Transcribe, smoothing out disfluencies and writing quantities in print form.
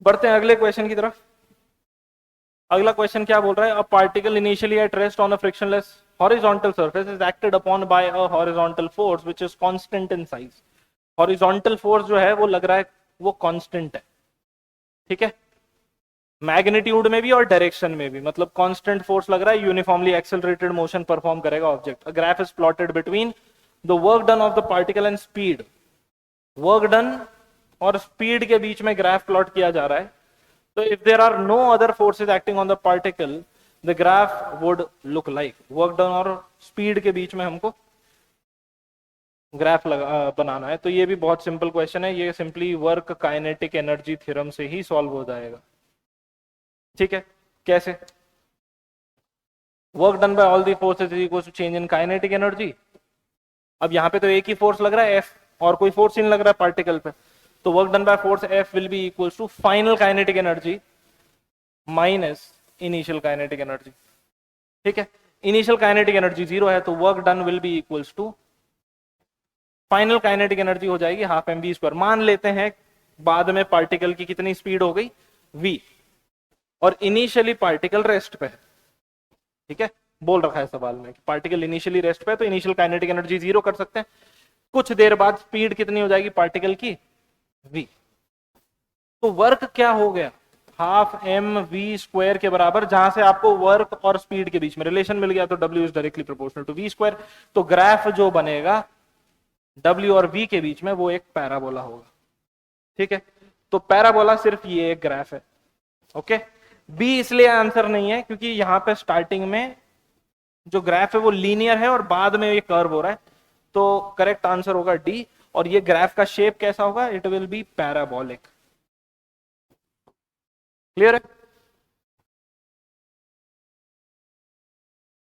बढ़ते हैं अगले क्वेश्चन की तरफ। अगला क्वेश्चन क्या बोल रहा है, a particle initially at rest on a frictionless horizontal surface is acted upon bye a horizontal force which is constant in size. Horizontal force जो है वो लग रहा है वो कांस्टेंट है, ठीक है, मैग्नीट्यूड में भी और डायरेक्शन में भी, मतलब कांस्टेंट फोर्स लग रहा है, यूनिफॉर्मली एक्सेलरेटेड मोशन परफॉर्म करेगा object. A graph is plotted between the work done of the particle and speed. Work done और स्पीड के बीच में ग्राफ प्लॉट किया जा रहा है। तो if there are no other forces acting on the particle the graph would look like. Work done और स्पीड के बीच में हमको ग्राफ बनाना है। तो ये भी बहुत सिंपल क्वेश्चन है, ये simply work kinetic energy theorem से ही सॉल्व हो जाएगा, ठीक है। कैसे? Work done by all the forces is equal to change in kinetic energy. अब यहाँ पे तो एक ही फोर्स लग रहा है एफ, और कोई फोर्स नहीं लग रहा है पार्टिकल पे, तो work done by force F will be equal to final kinetic energy minus initial kinetic energy, ठीक है। इनिशियल काइनेटिक एनर्जी 0 है, तो work done will be equals to final kinetic energy हो जाएगी हाफ एम वी स्क्वायर। मान लेते हैं बाद में पार्टिकल की कितनी स्पीड हो गई v, और इनिशियली पार्टिकल रेस्ट पे है, ठीक है। बोल रखा है सवाल में कि पार्टिकल इनिशियली रेस्ट पे है, तो इनिशियल काइनेटिक एनर्जी 0 कर सकते हैं। कुछ देर बाद स्पीड कितनी हो जाएगी पार्टिकल की v, तो वर्क क्या हो गया हाफ एम वी स्क्वायर के बराबर, जहां से आपको वर्क और स्पीड के बीच में रिलेशन मिल गया, तो w is directly proportional to v square. तो ग्राफ जो बनेगा w और v के बीच में वो एक पैराबोला होगा, ठीक है। तो पैराबोला सिर्फ ये एक ग्राफ है, ओके। बी इसलिए आंसर नहीं है क्योंकि यहां पे स्टार्टिंग में जो ग्राफ है वो लीनियर है और बाद में ये कर्व हो रहा है, तो करेक्ट आंसर होगा डी। और ये ग्राफ का शेप कैसा होगा, it will be parabolic. Clear है?